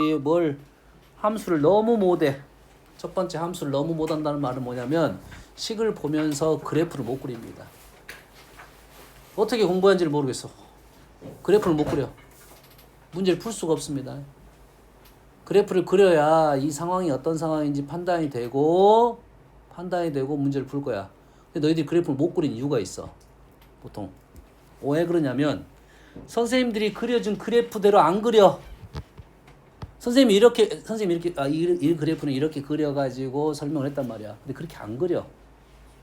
뭘 함수를 너무 못해. 첫 번째 함수를 너무 못한다는 말은 뭐냐면 식을 보면서 그래프를 못 그립니다. 어떻게 공부하는지를 모르겠어. 그래프를 못 그려. 문제를 풀 수가 없습니다. 그래프를 그려야 이 상황이 어떤 상황인지 판단이 되고 문제를 풀 거야. 근데 너희들이 그래프를 못 그린 이유가 있어. 보통 왜 그러냐면 선생님들이 그려준 그래프대로 안 그려. 선생님이 이렇게 이 그래프는 이렇게 그려가지고 설명을 했단 말이야. 근데 그렇게 안 그려.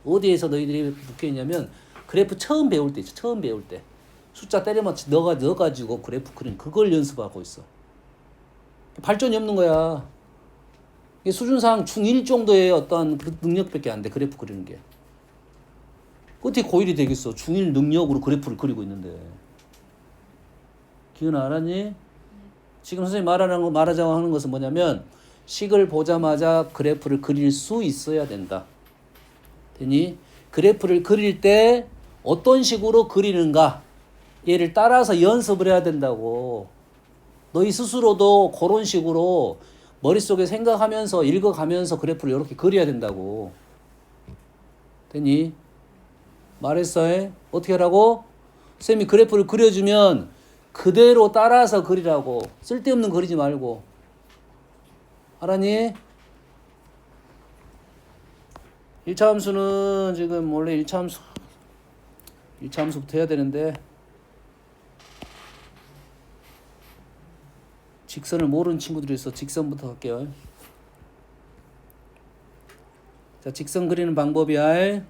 어디에서 너희들이 묶여 있냐면 그래프 처음 배울 때 있죠. 처음 배울 때 숫자 때려맞지 넣어가지고 그래프 그린 그걸 연습하고 있어. 발전이 없는 거야. 수준상 중1 정도의 어떤 그 능력밖에 안 돼. 그래프 그리는 게. 어떻게 고1이 되겠어. 중1 능력으로 그래프를 그리고 있는데. 기은아 알았니? 지금 선생님이 말하자고 하는 것은 뭐냐면 식을 보자마자 그래프를 그릴 수 있어야 된다. 되니? 그래프를 그릴 때 어떤 식으로 그리는가 얘를 따라서 연습을 해야 된다고. 너희 스스로도 그런 식으로 머릿속에 생각하면서 읽어가면서 그래프를 이렇게 그려야 된다고. 되니? 말했어? 어떻게 하라고? 쌤이 그래프를 그려주면 그대로 따라서 그리라고. 쓸데없는 그리지 말고. 알았니? 1차 함수는 지금 원래 1차 함수부터 해야 되는데 직선을 모르는 친구들이 있어. 직선부터 할게요. 자, 직선 그리는 방법이야.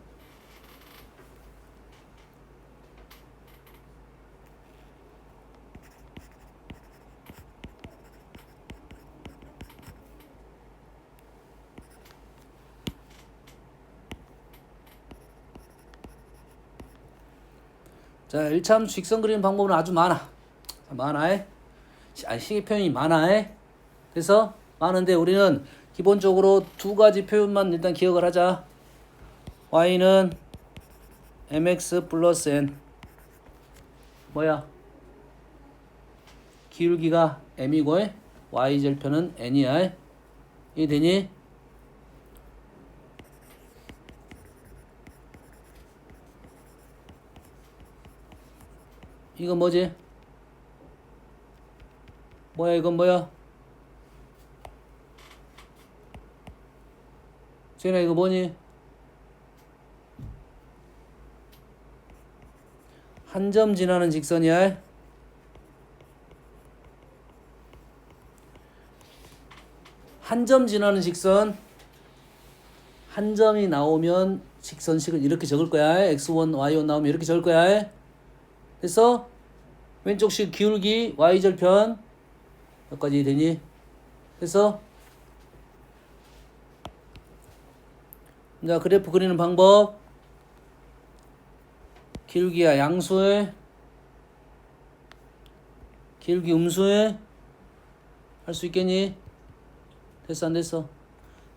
자, 1차 함수 직선 그리는 방법은 아주 많아. 많아. 식의 표현이 많아. 그래서 많은데 우리는 기본적으로 두 가지 표현만 일단 기억을 하자. y는 mx 플러스 n. 뭐야? 기울기가 m이고 y절편은 n이야. 이해 되니? 이건 뭐지? 뭐야 이건 뭐야? 지은아 이거 뭐니? 한 점 지나는 직선이야. 한 점 지나는 직선. 한 점이 나오면 직선식을 이렇게 적을 거야. x1, y1 나오면 이렇게 적을 거야. 그래서 왼쪽식 기울기 y절편 여기까지 되니? 그래서 자 그래프 그리는 방법 기울기야 양수에 기울기 음수에 할 수 있겠니? 됐어 안 됐어?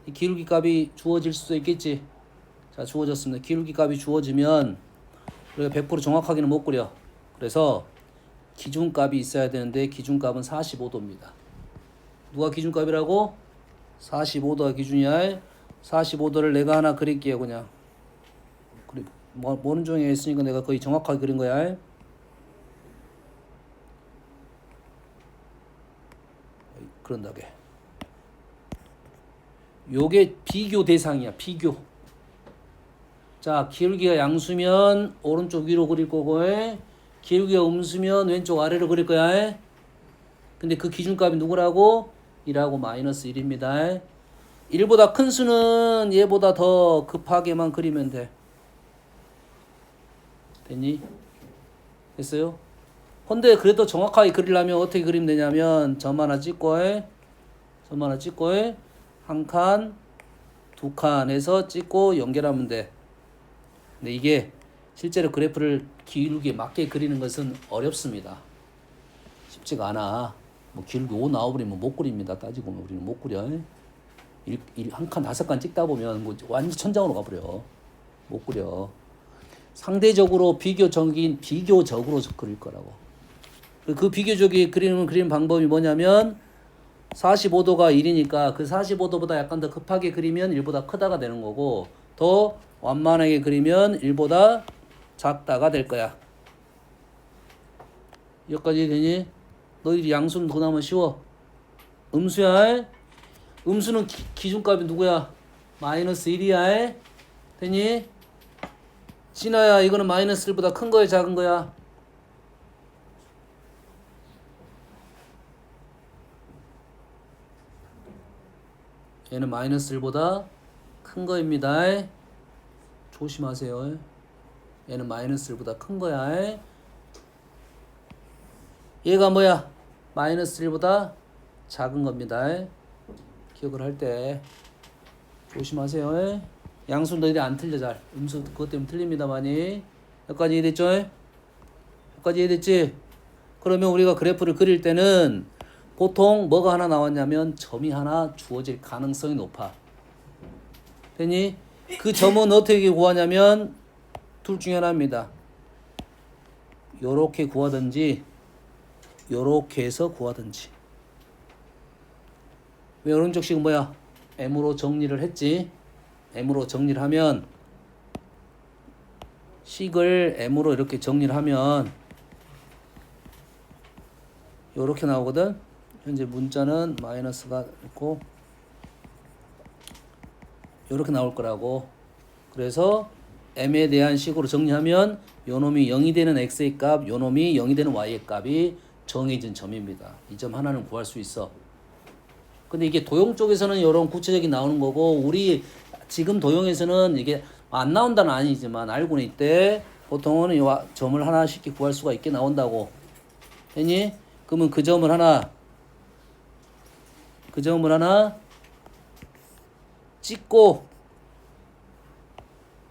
이 기울기 값이 주어질 수도 있겠지. 자 주어졌습니다. 기울기 값이 주어지면 우리가 100% 정확하게는 못 그려. 그래서 기준값이 있어야 되는데 기준값은 45도입니다. 누가 기준값이라고? 45도가 기준이야. 45도를 내가 하나 그릴게요. 그냥 모는 종이에 있으니까 내가 거의 정확하게 그린 거야. 그런다게 요게 비교 대상이야. 비교. 자 기울기가 양수면 오른쪽 위로 그릴 거고 기울기가 음수면 왼쪽 아래로 그릴 거야. 근데 그 기준값이 누구라고? 1하고 마이너스 1입니다. 1보다 큰 수는 얘보다 더 급하게만 그리면 돼. 됐니? 됐어요? 근데 그래도 정확하게 그리려면 어떻게 그리면 되냐면 점 하나 찍고 한 칸, 두 칸에서 찍고 연결하면 돼. 근데 이게 실제로 그래프를 기울기에 맞게 그리는 것은 어렵습니다. 쉽지가 않아. 뭐 기울기 5 나와버리면 못 그립니다. 따지고 보면 우리는 못 그려. 한 칸, 5칸 찍다 보면 뭐 완전 천장으로 가버려. 못 그려. 상대적으로 비교적으로 그릴 거라고. 그 비교적이 그리는 방법이 뭐냐면 45도가 1이니까 그 45도보다 약간 더 급하게 그리면 1보다 크다가 되는 거고 더 완만하게 그리면 1보다 작다가 될 거야. 여기까지 되니? 너희들이 양수는 더 나면 쉬워. 음수야. 음수는 기준값이 누구야? 마이너스 1이야. 되니? 진아야, 이거는 마이너스 1보다 큰 거야, 작은 거야? 얘는 마이너스 1보다 큰 거입니다. 조심하세요. 얘는 마이너스 1보다 큰 거야. 얘가 뭐야? 마이너스 1보다 작은 겁니다. 기억을 할 때 조심하세요. 양수 너희들이 안 틀려 잘. 음수 그것 때문에 틀립니다 많이. 여기까지 이해됐죠? 여기까지 이해됐지? 그러면 우리가 그래프를 그릴 때는 보통 뭐가 하나 나왔냐면 점이 하나 주어질 가능성이 높아. 되니? 그 점은 어떻게 구하냐면 둘 중에 하나입니다. 요렇게 구하든지 요렇게 해서 구하든지. 왜 오른쪽식은 뭐야? M으로 정리를 했지. M으로 정리를 하면 식을 M으로 이렇게 정리를 하면 요렇게 나오거든. 현재 문자는 마이너스가 있고 요렇게 나올 거라고. 그래서 M에 대한 식으로 정리하면 요놈이 0이 되는 X의 값, 요놈이 0이 되는 Y의 값이 정해진 점입니다. 이 점 하나는 구할 수 있어. 근데 이게 도형 쪽에서는 이런 구체적인 나오는 거고 우리 지금 도형에서는 이게 안 나온다는 아니지만 알고는 있대. 보통은 이 점을 하나씩 구할 수가 있게 나온다고. 됐니? 그러면 그 점을 하나 찍고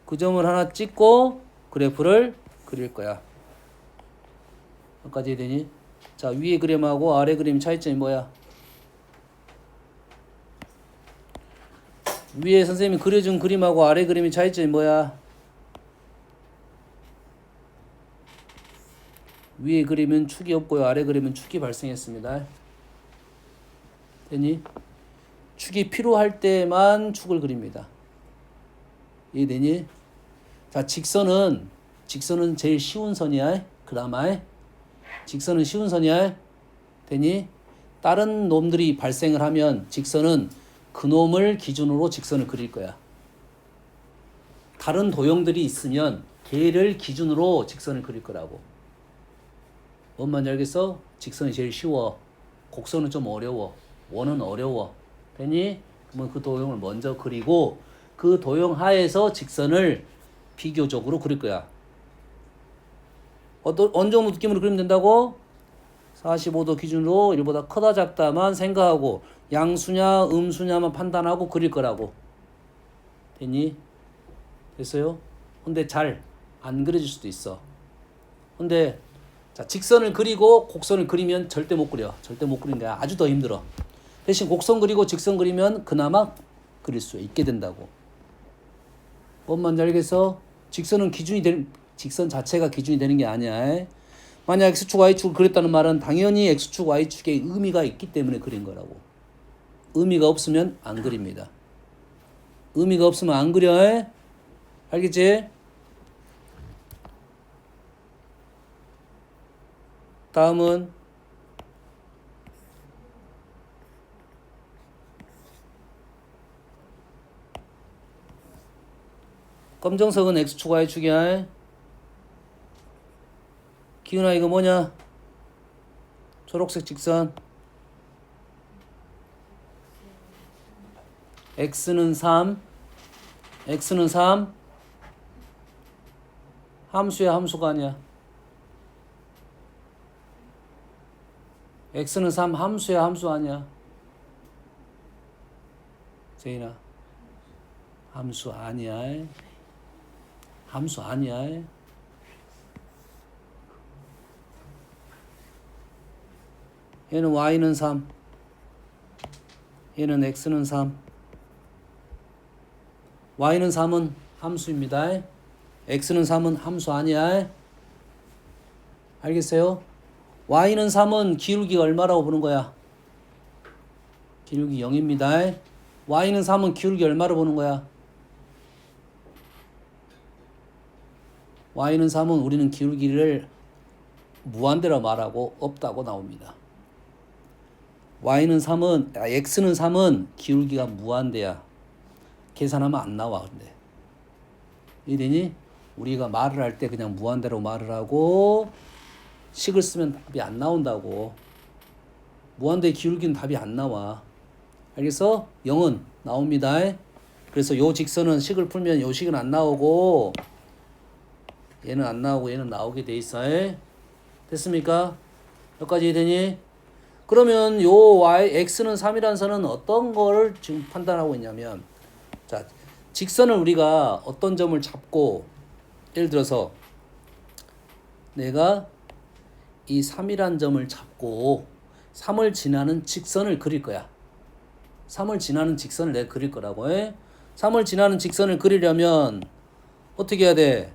그 점을 하나 찍고 그래프를 그릴 거야. 여기까지 되니? 자, 위에 그림하고 아래 그림 차이점이 뭐야? 위에 선생님이 그려준 그림하고 아래 그림의 차이점이 뭐야? 위에 그림은 축이 없고요. 아래 그림은 축이 발생했습니다. 되니? 축이 필요할 때만 축을 그립니다. 이해되니? 자, 직선은 제일 쉬운 선이야. 그나마 직선은 쉬운 선이야. 되니? 다른 놈들이 발생을 하면 직선은 그 놈을 기준으로 직선을 그릴 거야. 다른 도형들이 있으면 걔를 기준으로 직선을 그릴 거라고. 뭔 말인지 알겠어? 직선이 제일 쉬워. 곡선은 좀 어려워. 원은 어려워. 되니? 그러면 그 도형을 먼저 그리고 그 도형 하에서 직선을 비교적으로 그릴 거야. 어느 정도 느낌으로 그리면 된다고? 45도 기준으로 1보다 크다 작다만 생각하고 양수냐 음수냐만 판단하고 그릴 거라고. 됐니? 됐어요? 근데 잘 안 그려질 수도 있어. 근데 자, 직선을 그리고 곡선을 그리면 절대 못 그려. 절대 못 그리는 거야. 아주 더 힘들어. 대신 곡선 그리고 직선 그리면 그나마 그릴 수 있게 된다고. 뭔 말인지 알겠어? 직선 자체가 기준이 되는 게 아니야. 만약 X축, Y축을 그렸다는 말은 당연히 X축, Y축에 의미가 있기 때문에 그린 거라고. 의미가 없으면 안 그립니다. 의미가 없으면 안 그려. 알겠지? 다음은 검정석은 X축, Y축이야. 기은아 이거 뭐냐? 초록색 직선. X는 3. 함수야 함수가 아니야. X는 3 함수야 함수 아니야. 세인아 함수 아니야. 함수 아니야. 얘는 Y는 3. 얘는 X는 3. Y는 3은 함수입니다. X는 3은 함수 아니야. 알겠어요? Y는 3은 기울기가 얼마라고 보는 거야? 기울기 0입니다. y는 3은 기울기 얼마로 보는 거야? y는 3은 우리는 기울기를 무한대로 말하고 없다고 나옵니다. x는 3은 기울기가 무한대야. 계산하면 안 나와. 근데 이되니 우리가 말을 할 때 그냥 무한대로 말을 하고 식을 쓰면 답이 안 나온다고. 무한대의 기울기는 답이 안 나와. 알겠어? 0은 나옵니다. 그래서 요 직선은 식을 풀면 요 식은 안 나오고 얘는 안 나오고 얘는 나오게 돼 있어. 됐습니까? 여기까지 되니? 그러면 요 x는 3이라는 선은 어떤 거를 지금 판단하고 있냐면, 자, 직선을 우리가 어떤 점을 잡고, 예를 들어서 내가 이 3이라는 점을 잡고 3을 지나는 직선을 그릴 거야. 3을 지나는 직선을 내가 그릴 거라고. 3을 지나는 직선을 그리려면 어떻게 해야 돼?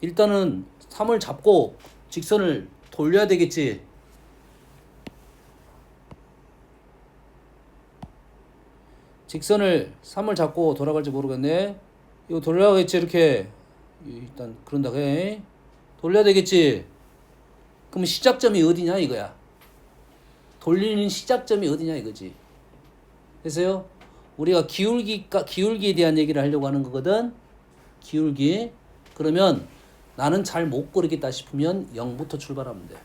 일단은 3을 잡고 직선을 돌려야 되겠지. 직선을 3을 잡고 돌아갈지 모르겠네. 이거 돌려야겠지. 이렇게 일단 그런다고 해. 돌려야 되겠지. 그럼 시작점이 어디냐 이거야. 돌리는 시작점이 어디냐 이거지. 그래서요, 우리가 기울기에 대한 얘기를 하려고 하는 거거든. 기울기. 그러면 나는 잘 못 그리겠다 싶으면 0부터 출발하면 돼.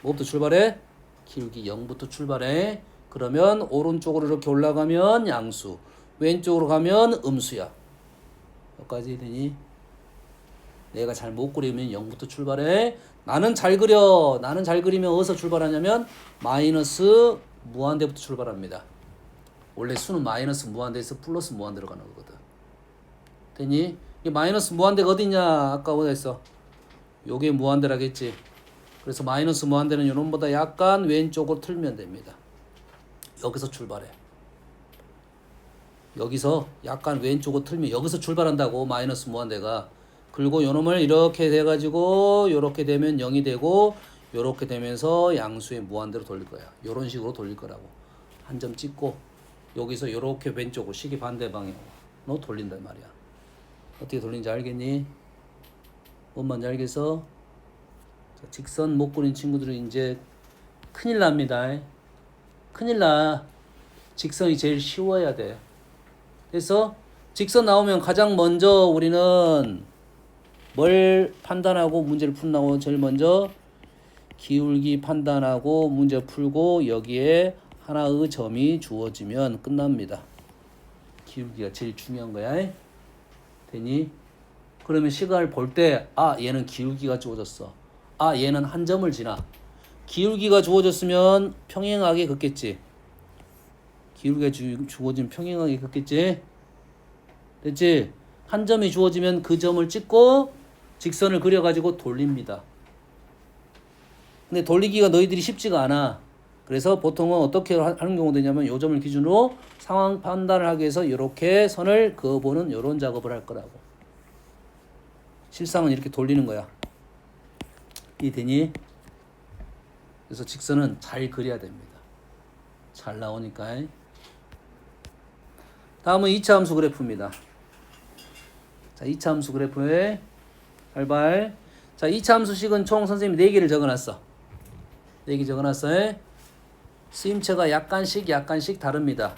뭐부터 출발해? 기울기 0부터 출발해. 그러면 오른쪽으로 이렇게 올라가면 양수, 왼쪽으로 가면 음수야. 여기까지 되니? 내가 잘 못 그리면 0부터 출발해. 나는 잘 그려. 나는 잘 그리면 어디서 출발하냐면 마이너스 무한대부터 출발합니다. 원래 수는 마이너스 무한대에서 플러스 무한대로 가는 거거든. 되니? 이 마이너스 무한대가 어디냐? 아까 어디 있어? 요게 무한대라겠지. 그래서 마이너스 무한대는 요놈보다 약간 왼쪽으로 틀면 됩니다. 여기서 출발해. 여기서 약간 왼쪽으로 틀면 여기서 출발한다고. 마이너스 무한대가. 그리고 요놈을 이렇게 돼가지고 요렇게 되면 0이 되고 요렇게 되면서 양수의 무한대로 돌릴 거야. 요런 식으로 돌릴 거라고. 한 점 찍고 여기서 요렇게 왼쪽으로 식이 반대 방향으로 돌린단 말이야. 어떻게 돌리는지 알겠니? 뭔 말인지 알겠어? 자, 직선 못 그린 친구들은 이제 큰일 납니다. 큰일 나. 직선이 제일 쉬워야 돼. 그래서 직선 나오면 가장 먼저 우리는 뭘 판단하고 문제를 푼다고? 제일 먼저 기울기 판단하고 문제 풀고 여기에 하나의 점이 주어지면 끝납니다. 기울기가 제일 중요한 거야. 되니? 그러면 시각을 볼 때, 아, 얘는 기울기가 주어졌어. 아, 얘는 한 점을 지나. 기울기가 주어졌으면 평행하게 긋겠지. 기울기가 주어지면 평행하게 긋겠지. 됐지? 한 점이 주어지면 그 점을 찍고 직선을 그려가지고 돌립니다. 근데 돌리기가 너희들이 쉽지가 않아. 그래서 보통은 어떻게 하는 경우가 되냐면 요 점을 기준으로 상황 판단을 하기 위해서 이렇게 선을 그어보는 이런 작업을 할 거라고. 실상은 이렇게 돌리는 거야. 이해되니? 그래서 직선은 잘 그려야 됩니다. 잘 나오니까. 다음은 2차 함수 그래프입니다. 자, 2차 함수 그래프에 발발. 자, 2차 함수식은 총 선생님이 4개를 적어놨어. 4개 적어놨어. 쓰임체가 약간씩 다릅니다.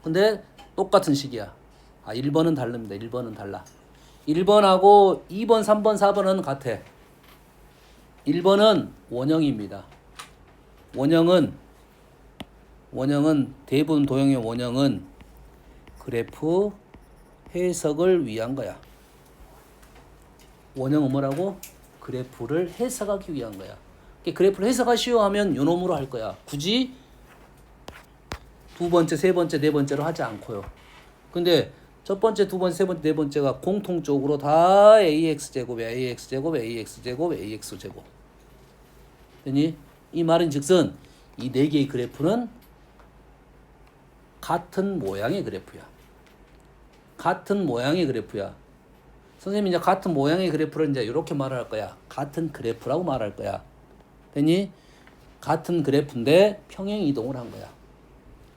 근데 똑같은 식이야. 아, 1번은 다릅니다. 1번은 달라. 1번하고 2번, 3번, 4번은 같아. 1번은 원형입니다. 원형은 대부분 도형의 원형은 그래프 해석을 위한 거야. 원형은 뭐라고? 그래프를 해석하기 위한 거야. 그래프를 해석하기 쉬워하면 요 놈으로 할 거야. 굳이 두 번째, 세 번째, 네 번째로 하지 않고요. 근데 첫 번째, 두 번째, 세 번째, 네 번째가 공통적으로 다 ax제곱, ax제곱, ax제곱, ax제곱. 되니? 이 말은 즉슨 이 네 개의 그래프는 같은 모양의 그래프야. 같은 모양의 그래프야. 선생님이 이제 같은 모양의 그래프를 이제 이렇게 말할 거야. 같은 그래프라고 말할 거야. 되니? 같은 그래프인데 평행 이동을 한 거야.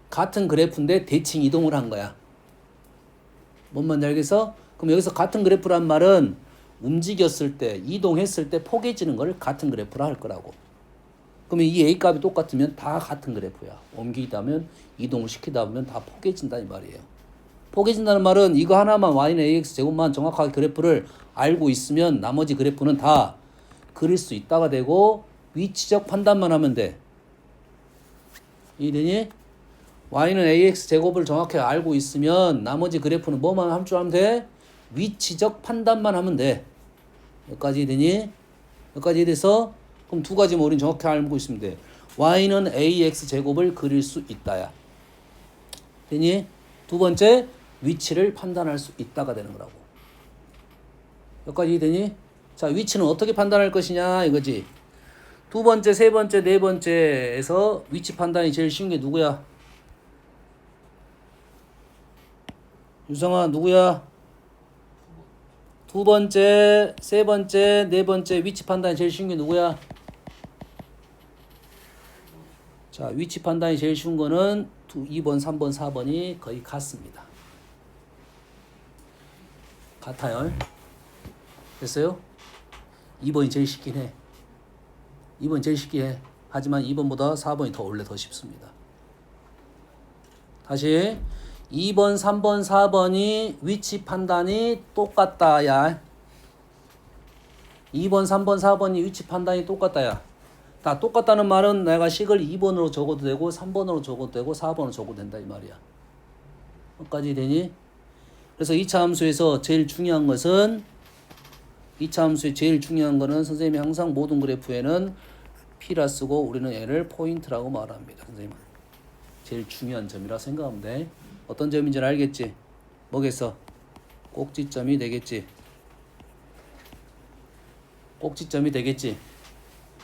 같은 그래프인데 대칭 이동을 한 거야. 뭔 말인지 알겠어? 그럼 여기서 같은 그래프란 말은 움직였을 때, 이동했을 때 포개지는 걸 같은 그래프라 할 거라고. 그러면 이 A 값이 똑같으면 다 같은 그래프야. 옮기다면, 이동을 시키다 보면 다 포개진다 이 말이에요. 포개진다는 말은 이거 하나만 y는 ax 제곱만 정확하게 그래프를 알고 있으면 나머지 그래프는 다 그릴 수 있다가 되고 위치적 판단만 하면 돼. 이해되니? y는 ax 제곱을 정확히 알고 있으면 나머지 그래프는 뭐만 할 줄 알면 돼? 위치적 판단만 하면 돼. 여기까지 되니? 여기까지 돼서 그럼 두 가지 뭐 우린 정확히 알고 있으면 돼. y는 ax 제곱을 그릴 수 있다야. 되니? 두 번째 위치를 판단할 수 있다가 되는 거라고. 여기까지 되니? 자, 위치는 어떻게 판단할 것이냐 이거지. 두 번째, 세 번째, 네 번째에서 위치 판단이 제일 쉬운 게 누구야? 유성아 누구야? 두 번째, 세 번째, 네 번째 위치 판단이 제일 쉬운 게 누구야? 자, 위치 판단이 제일 쉬운 거는 2번, 3번, 4번이 거의 같습니다. 같아요. 됐어요? 2번이 제일 쉽긴 해. 2번이 제일 쉽긴 해. 하지만 2번보다 4번이 더 원래 더 쉽습니다. 다시 2번, 3번, 4번이 위치 판단이 똑같다 야. 2번, 3번, 4번이 위치 판단이 똑같다 야. 다 똑같다는 말은 내가 식을 2번으로 적어도 되고 3번으로 적어도 되고 4번으로 적어도 된다 이 말이야. 여기까지 되니? 그래서 2차 함수에서 제일 중요한 것은 2차 함수의 제일 중요한 거는 선생님이 항상 모든 그래프에는 P라 쓰고 우리는 얘를 포인트라고 말합니다. 선생님은 제일 중요한 점이라 생각하면 돼. 어떤 점인지는 알겠지? 뭐겠어? 꼭지점이 되겠지. 꼭지점이 되겠지.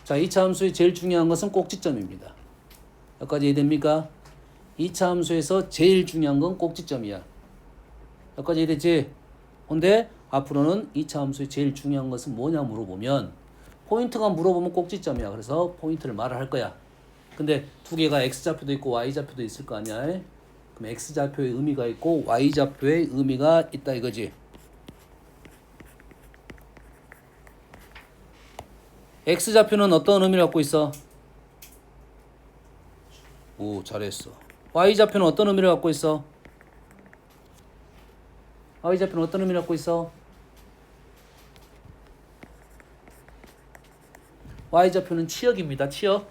자, 2차 함수의 제일 중요한 것은 꼭지점입니다. 여기까지 이해됩니까? 2차 함수에서 제일 중요한 건 꼭지점이야. 여기까지 이해됐지? 근데 앞으로는 2차 함수의 제일 중요한 것은 뭐냐 물어보면 포인트가 물어보면 꼭지점이야. 그래서 포인트를 말을 할 거야. 근데 두 개가 x좌표도 있고 y좌표도 있을 거 아니야. 그럼 x좌표의 의미가 있고 y좌표의 의미가 있다 이거지. x좌표는 어떤 의미를 갖고 있어? 오, 잘했어. y좌표는 어떤 의미를 갖고 있어? y좌표는 어떤 의미를 갖고 있어? y좌표는 치역입니다. 치역.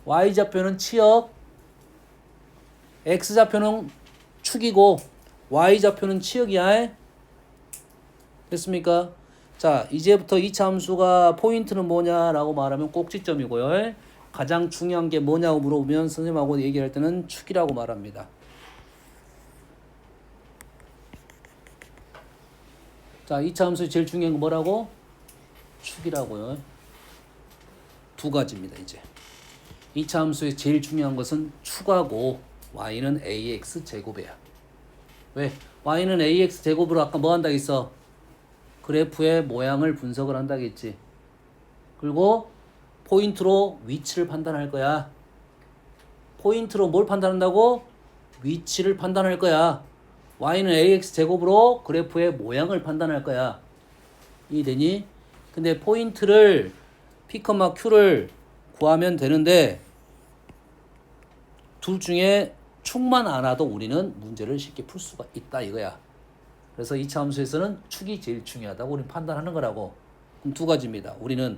y좌표는 치역. x좌표는 축이고 y좌표는 치역이야. 됐습니까? 자, 이제부터 2차 함수가 포인트는 뭐냐라고 말하면 꼭지점이고요. 가장 중요한 게 뭐냐고 물어보면 선생님하고 얘기할 때는 축이라고 말합니다. 자, 2차 함수의 제일 중요한 건 뭐라고? 축이라고요. 두 가지입니다, 이제. 2차 함수의 제일 중요한 것은 축하고 y는 ax 제곱이야. 왜? y는 ax 제곱으로 아까 뭐 한다고 했어? 그래프의 모양을 분석을 한다고 했지. 그리고 포인트로 위치를 판단할 거야. 포인트로 뭘 판단한다고? 위치를 판단할 거야. y는 ax 제곱으로 그래프의 모양을 판단할 거야. 이해되니? 근데 포인트를 p, q를 구하면 되는데 둘 중에 축만 알아도 우리는 문제를 쉽게 풀 수가 있다 이거야. 그래서 2차 함수에서는 축이 제일 중요하다고 우리는 판단하는 거라고. 그럼 두 가지입니다. 우리는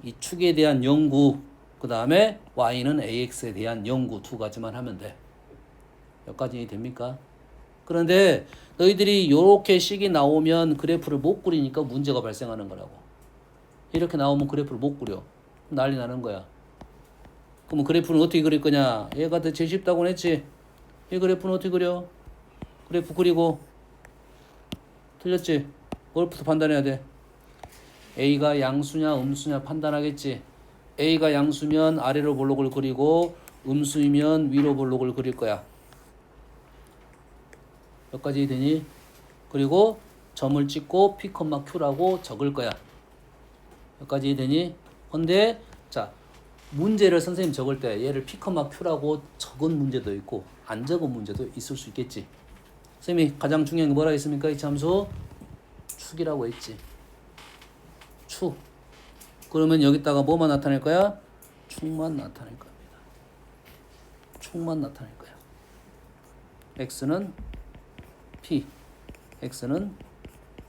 이 축에 대한 연구, 그 다음에 y는 ax에 대한 연구 두 가지만 하면 돼. 여기까지 됩니까? 그런데 너희들이 이렇게 식이 나오면 그래프를 못 그리니까 문제가 발생하는 거라고. 이렇게 나오면 그래프를 못 그려. 난리 나는 거야. 그러면 그래프는 어떻게 그릴 거냐? 얘가 더 제일 쉽다고 했지? 이 그래프는 어떻게 그려? 그래프 그리고 틀렸지? 뭘부터 판단해야 돼? A가 양수냐 음수냐 판단하겠지? A가 양수면 아래로 볼록을 그리고 음수이면 위로 볼록을 그릴 거야. 여기까지 되니? 그리고 점을 찍고 P, Q라고 적을 거야. 여기까지 되니? 근데 자, 문제를 선생님 적을 때 얘를 P, Q라고 적은 문제도 있고 안 적은 문제도 있을 수 있겠지. 선생님이 가장 중요한 게 뭐라 했습니까? 이 함수 축이라고 했지. 축. 그러면 여기다가 뭐만 나타낼 거야? 축만 나타낼 겁니다. 축만 나타낼 거야. x는 p, x는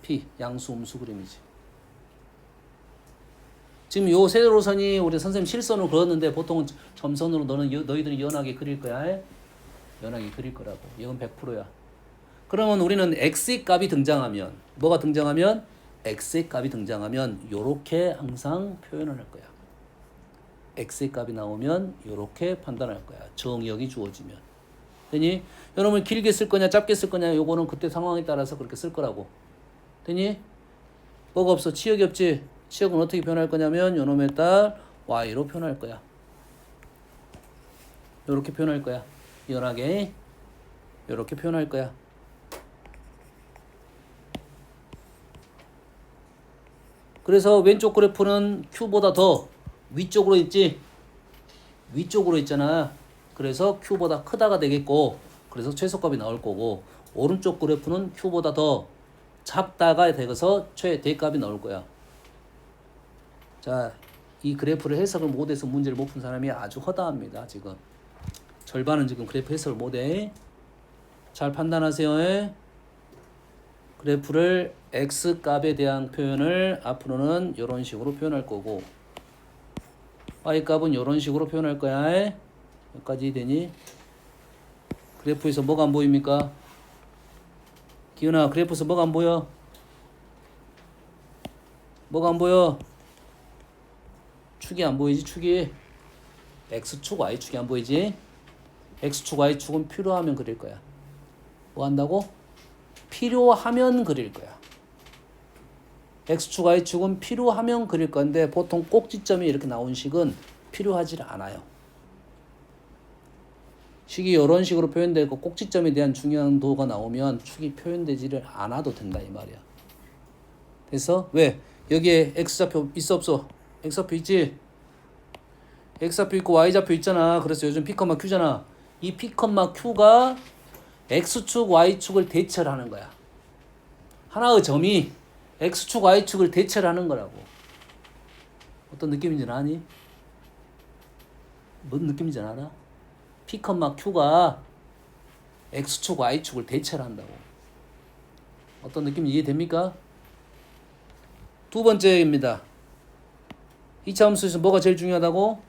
p, 양수 음수 그림이지. 지금 요 세로선이 우리 선생님 실선으로 그렸는데 보통은 점선으로 너희들이 연하게 그릴 거야. 연하게 그릴 거라고. 이건 100%야. 그러면 우리는 x의 값이 등장하면 뭐가 등장하면 x의 값이 등장하면 요렇게 항상 표현을 할 거야. x의 값이 나오면 요렇게 판단할 거야. 정의역이 주어지면. 되니? 여러분 길게 쓸 거냐 짧게 쓸 거냐 요거는 그때 상황에 따라서 그렇게 쓸 거라고. 되니? 뭐가 없어? 치역이 없지? 치역은 어떻게 표현할 거냐면 요놈에 따라 y로 표현할 거야. 요렇게 표현할 거야. 연하게 요렇게 표현할 거야. 그래서 왼쪽 그래프는 Q보다 더 위쪽으로 있지? 위쪽으로 있잖아. 그래서 Q보다 크다가 되겠고 그래서 최소값이 나올 거고 오른쪽 그래프는 Q보다 더 작다가 되어서 최대값이 나올 거야. 자, 이 그래프를 해석을 못해서 문제를 못 푼 사람이 아주 허다합니다. 지금 절반은 지금 그래프 해석을 못해. 잘 판단하세요. 그래프를 x값에 대한 표현을 앞으로는 이런 식으로 표현할 거고 y값은 이런 식으로 표현할 거야. 여기까지 되니? 그래프에서 뭐가 안 보입니까? 기훈아, 그래프에서 뭐가 안 보여? 뭐가 안 보여? 축이 안 보이지? 축이 x축, y축이 안 보이지? x축, y축은 필요하면 그릴 거야. 뭐 한다고? 필요하면 그릴 거야. x축, y축은 필요하면 그릴 건데 보통 꼭지점이 이렇게 나온 식은 필요하지 않아요. 식이 이런 식으로 표현되고 꼭지점에 대한 중요도가 나오면 축이 표현되지를 않아도 된다 이 말이야. 그래서 왜? 여기에 x좌표 있어 없어? x좌표 있지? x좌표 있고 y좌표 있잖아. 그래서 요즘 P, Q잖아. 이 P, Q가 x축, y축을 대체를 하는 거야. 하나의 점이 x축, y축을 대체를 하는 거라고. 어떤 느낌인지 아니? 뭔 느낌인지 알아? P, Q가 x축, y축을 대체를 한다고. 어떤 느낌인지 이해됩니까? 두 번째입니다. 2차 함수에서 뭐가 제일 중요하다고?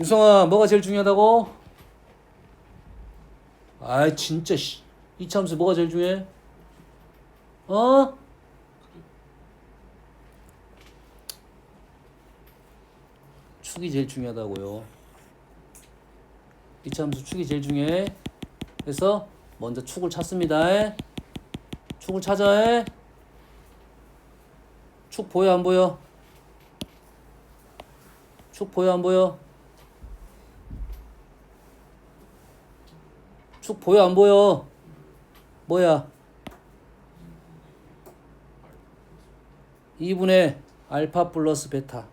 유성아, 뭐가 제일 중요하다고? 아이 진짜 2차 함수 뭐가 제일 중요해? 어? 축이 제일 중요하다고요. 2차 함수 축이 제일 중요해. 그래서 먼저 축을 찾습니다. 축을 찾아. 축 보여 안 보여? 축 보여 안 보여? 축 보여 안 보여? 뭐야? 2분의 알파 플러스 베타.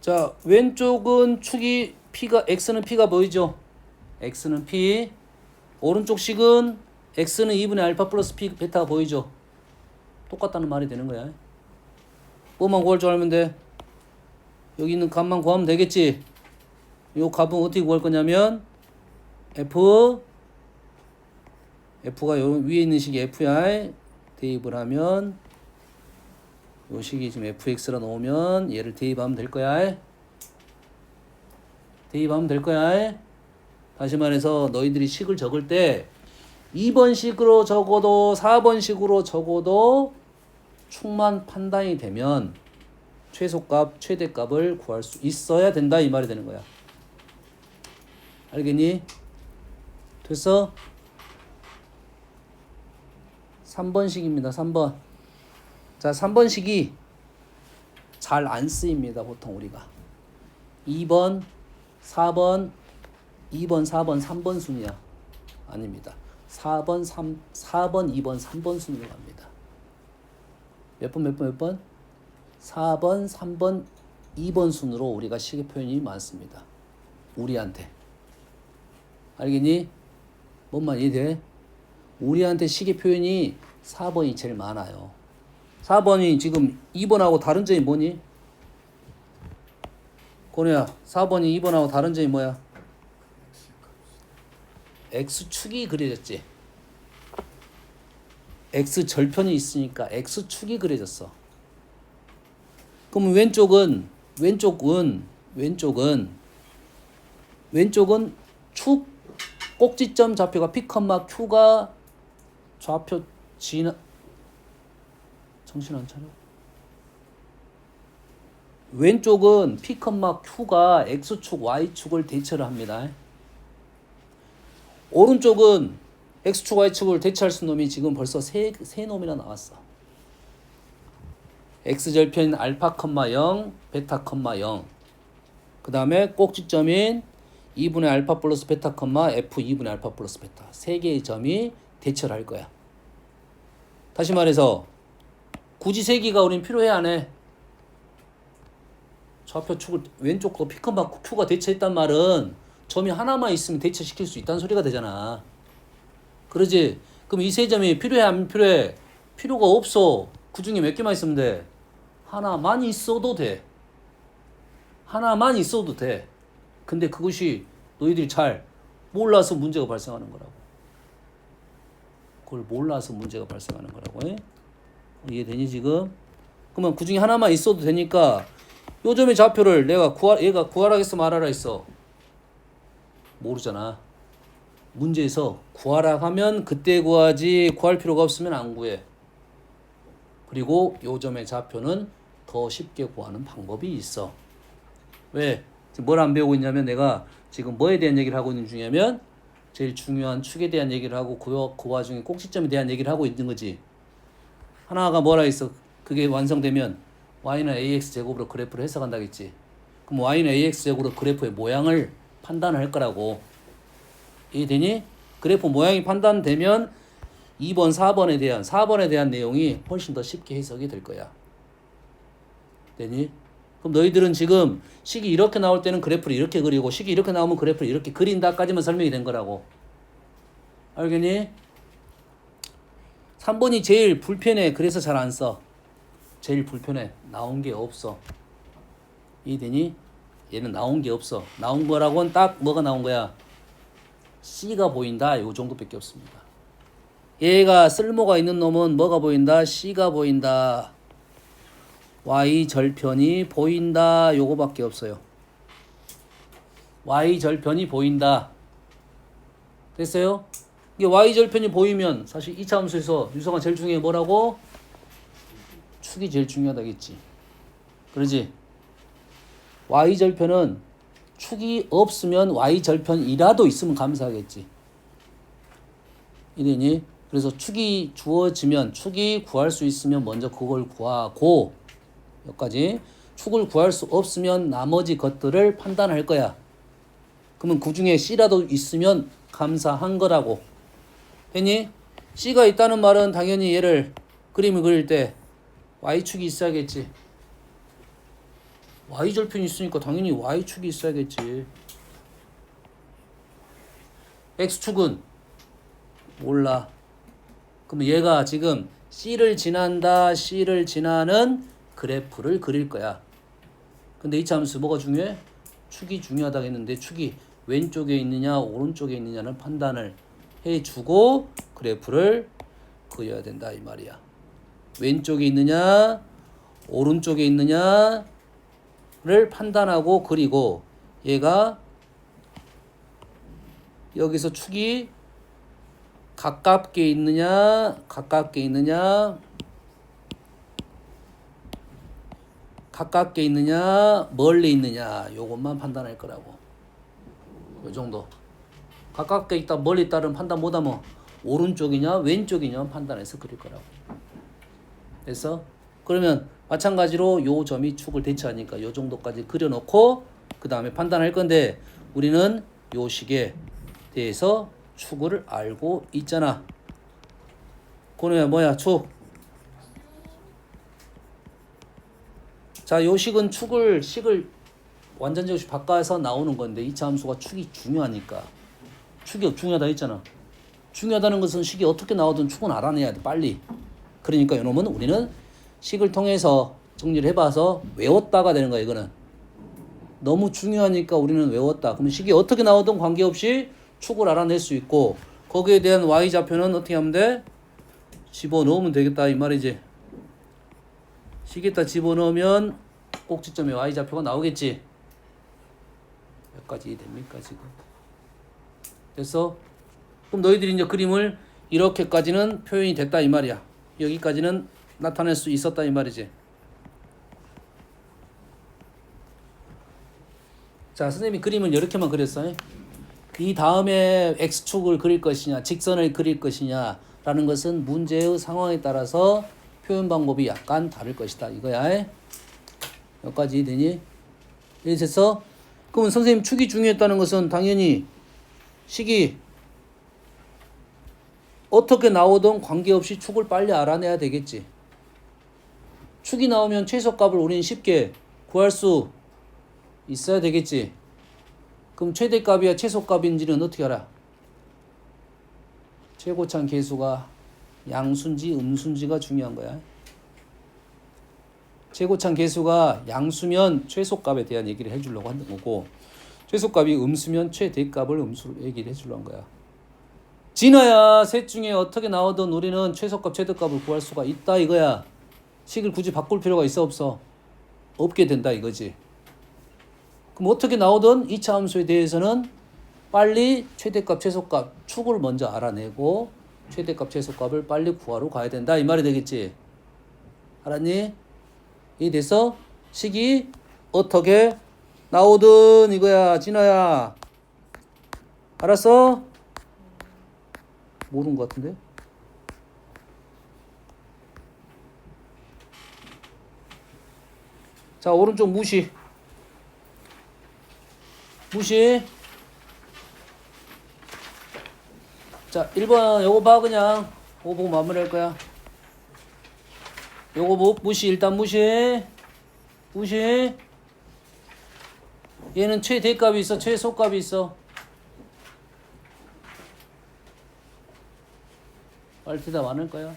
자, 왼쪽은 축이 P가 X는 P가 보이죠? X는 P. 오른쪽 식은 X는 2분의 알파 플러스 P 베타가 보이죠? 똑같다는 말이 되는 거야. 뭐만 구할 줄 알면 돼. 여기 있는 값만 구하면 되겠지? 요 값은 어떻게 구할 거냐면 F가 요 위에 있는 식이 F야. 대입을 하면 요 식이 지금 fx라 놓으면 얘를 대입하면 될 거야. 대입하면 될 거야. 다시 말해서 너희들이 식을 적을 때 2번 식으로 적어도 4번 식으로 적어도 축만 판단이 되면 최소값, 최대값을 구할 수 있어야 된다 이 말이 되는 거야. 알겠니? 됐어? 3번식입니다. 3번. 자, 3번식이 잘 안 쓰입니다. 보통 우리가. 2번, 4번, 2번, 4번, 3번 순이야. 아닙니다. 4번, 2번, 3번 순으로 갑니다. 몇 번? 4번, 3번, 2번 순으로 우리가 시계 표현이 많습니다. 우리한테. 알겠니? 뭔 말 이해돼? 우리한테 시계 표현이 4번이 제일 많아요. 4번이 지금 2번하고 다른 점이 뭐니? 고래야, 4번이 2번하고 다른 점이 뭐야? X축이 그려졌지. X절편이 있으니까 X축이 그려졌어. 그럼 왼쪽은 축 꼭지점 좌표가 P, Q가 좌표 지나 정신 안 차려? 왼쪽은 P, Q가 X축, Y축을 대체를 합니다. 오른쪽은 X축, Y축을 대체할 수 있는 놈이 지금 벌써 세 놈이나 나왔어. X절편인 알파, 0, 베타, 0. 그 다음에 꼭지점인 2분의 알파 플러스 베타, F 2분의 알파 플러스 베타. 세 개의 점이 대체를 할 거야. 다시 말해서 굳이 세 개가 우린 필요해 안 해? 좌표 축을 왼쪽도 P, Q가 대체했단 말은 점이 하나만 있으면 대체시킬 수 있다는 소리가 되잖아. 그러지? 그럼 이 세 점이 필요해 안 필요해? 필요가 없어. 그 중에 몇 개만 있으면 돼? 하나만 있어도 돼. 하나만 있어도 돼. 근데 그것이 너희들이 잘 몰라서 문제가 발생하는 거라고. 그걸 몰라서 문제가 발생하는 거라고. 이해되니 지금? 그러면 그 중에 하나만 있어도 되니까 요 점의 좌표를 얘가 구하라 했어 말하라 했어? 모르잖아. 문제에서 구하라 하면 그때 구하지 구할 필요가 없으면 안 구해. 그리고 요 점의 좌표는 더 쉽게 구하는 방법이 있어. 왜? 지금 뭘 안 배우고 있냐면 내가 지금 뭐에 대한 얘기를 하고 있는 중이냐면 제일 중요한 축에 대한 얘기를 하고 그 와중에 꼭지점에 대한 얘기를 하고 있는 거지. 하나가 뭐라 했어? 그게 완성되면 y는 ax 제곱으로 그래프를 해석한다겠지. 그럼 y는 ax 제곱으로 그래프의 모양을 판단할 거라고. 이해되니? 그래프 모양이 판단되면 2번, 4번에 대한 내용이 훨씬 더 쉽게 해석이 될 거야. 되니? 그럼 너희들은 지금 식이 이렇게 나올 때는 그래프를 이렇게 그리고 식이 이렇게 나오면 그래프를 이렇게 그린다까지만 설명이 된 거라고. 알겠니? 3번이 제일 불편해. 그래서 잘 안 써. 제일 불편해. 나온 게 없어. 이해되니? 얘는 나온 게 없어. 나온 거라고는 딱 뭐가 나온 거야? C가 보인다. 요 정도밖에 없습니다. 얘가 쓸모가 있는 놈은 뭐가 보인다? C가 보인다. Y절편이 보인다. 요거밖에 없어요. Y절편이 보인다. 됐어요? 이게 Y절편이 보이면 사실 2차 함수에서 유성아 제일 중요해 뭐라고? 축이 제일 중요하다겠지. 그러지? Y절편은 축이 없으면 Y절편이라도 있으면 감사하겠지. 이러니? 그래서 축이 주어지면 축이 구할 수 있으면 먼저 그걸 구하고 여기까지 축을 구할 수 없으면 나머지 것들을 판단할 거야. 그러면 그 중에 C라도 있으면 감사한 거라고. 했니? C가 있다는 말은 당연히 얘를 그림을 그릴 때 Y축이 있어야겠지. Y절편이 있으니까 당연히 Y축이 있어야겠지. X축은 몰라. 그럼 얘가 지금 C를 지나는 그래프를 그릴 거야. 근데 이 함수 뭐가 중요해? 축이 중요하다고 했는데 축이 왼쪽에 있느냐 오른쪽에 있느냐를 판단을 해주고 그래프를 그려야 된다 이 말이야. 왼쪽에 있느냐 오른쪽에 있느냐를 판단하고 그리고 얘가 여기서 축이 가깝게 있느냐 가깝게 있느냐 멀리 있느냐 요것만 판단할 거라고. 요 정도. 가깝게 있다 멀리 있다는 판단 못하면 오른쪽이냐 왼쪽이냐 판단해서 그릴 거라고. 됐어? 그러면 마찬가지로 요 점이 축을 대체하니까 요 정도까지 그려놓고 그 다음에 판단할 건데 우리는 요 식에 대해서 축을 알고 있잖아. 그러면 뭐야 축. 자, 요 식은 식을 완전적으로 바꿔서 나오는 건데 2차 함수가 축이 중요하니까. 축이 중요하다 했잖아. 중요하다는 것은 식이 어떻게 나오든 축은 알아내야 돼 빨리. 그러니까 이놈은 우리는 식을 통해서 정리를 해봐서 외웠다가 되는 거야 이거는. 너무 중요하니까 우리는 외웠다. 그러면 식이 어떻게 나오든 관계없이 축을 알아낼 수 있고 거기에 대한 y좌표는 어떻게 하면 돼? 집어넣으면 되겠다 이 말이지. 식에다 집어넣으면 꼭지점에 y좌표가 나오겠지. 여기까지 됩니까 지금? 됐어? 그럼 너희들이 이제 그림을 이렇게까지는 표현이 됐다 이 말이야. 여기까지는 나타낼 수 있었다 이 말이지. 자, 선생님이 그림을 이렇게만 그렸어. 이 다음에 x축을 그릴 것이냐 직선을 그릴 것이냐 라는 것은 문제의 상황에 따라서 표현 방법이 약간 다를 것이다 이거야. 여기까지 되니? 이해됐어? 그러면 선생님 축이 중요했다는 것은 당연히 식이 어떻게 나오든 관계없이 축을 빨리 알아내야 되겠지. 축이 나오면 최소값을 우리는 쉽게 구할 수 있어야 되겠지. 그럼 최대값이야 최소값인지는 어떻게 알아? 최고참 계수가 양수인지 음수인지가 중요한 거야. 최고참 계수가 양수면 최소값에 대한 얘기를 해주려고 하는 거고 최소값이 음수면 최대값을 음수로 얘기를 해주려는 거야. 진아야 셋 중에 어떻게 나오든 우리는 최소값 최대값을 구할 수가 있다 이거야. 식을 굳이 바꿀 필요가 있어 없어? 없게 된다 이거지. 그럼 어떻게 나오든 2차 함수에 대해서는 빨리 최대값 최소값 축을 먼저 알아내고 최대값 최소값을 빨리 구하러 가야 된다 이 말이 되겠지. 알았니? 이해돼서 식이 어떻게 나오든 이거야 진아야. 알았어? 모르는 것 같은데? 자 오른쪽 무시. 자 1번 요거 봐 그냥. 요거 보고 마무리할 거야. 요거 무시. 일단 무시. 얘는 최대값이 있어 최소값이 있어. 빨리 대답 안 할 거야.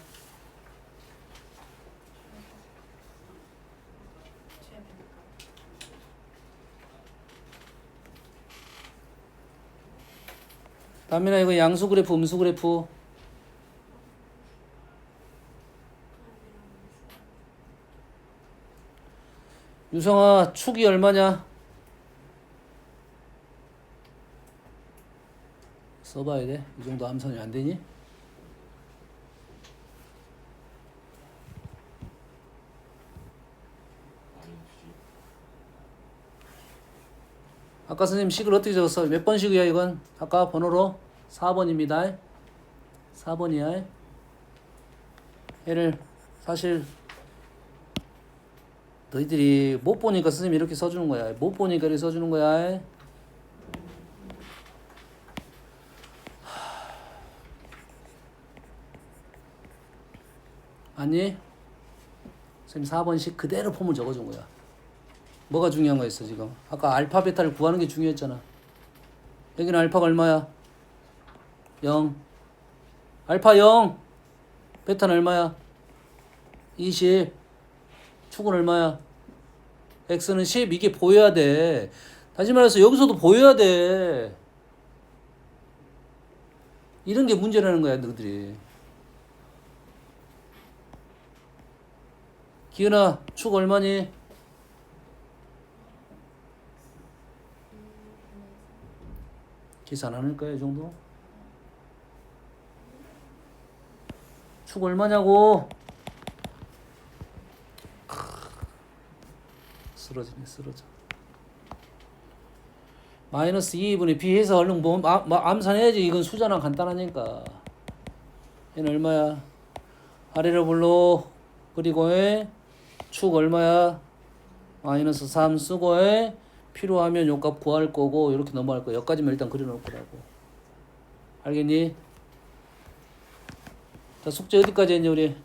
다민아 이거 양수 그래프 음수 그래프. 유성아 축이 얼마냐? 써봐야 돼. 이 정도 함선이 안 되니? 아까 선생님 식을 어떻게 적었어? 몇 번식이야 이건? 아까 번호로 4번입니다. 4번이야. 얘를 사실 너희들이 못 보니까 선생님이 이렇게 써주는 거야. 못 보니까 이렇게 써주는 거야. 아니? 선생님 4번씩 그대로 폼을 적어준 거야. 뭐가 중요한 거였어 지금? 아까 알파 베타를 구하는 게 중요했잖아. 여기는 알파가 얼마야? 0. 알파 0. 베타는 얼마야? 20. 축은 얼마야? x는 10. 이게 보여야 돼. 다시 말해서 여기서도 보여야 돼. 이런 게 문제라는 거야 너희들이. 기은아 축 얼마니? 계산 안 할 거야 이 정도? 축 얼마냐고? 쓰러지네 쓰러져. 마이너스 2분의 b 해서 얼른 뭐 암산해야지. 이건 수잖아. 간단하니까. 얘는 얼마야? 아래로 불러. 그리고 축 얼마야? 마이너스 3 쓰고 필요하면 요 값 구할 거고 이렇게 넘어갈 거야. 여기까지만 일단 그려놓을 거라고. 알겠니? 자, 숙제 어디까지 했니 우리?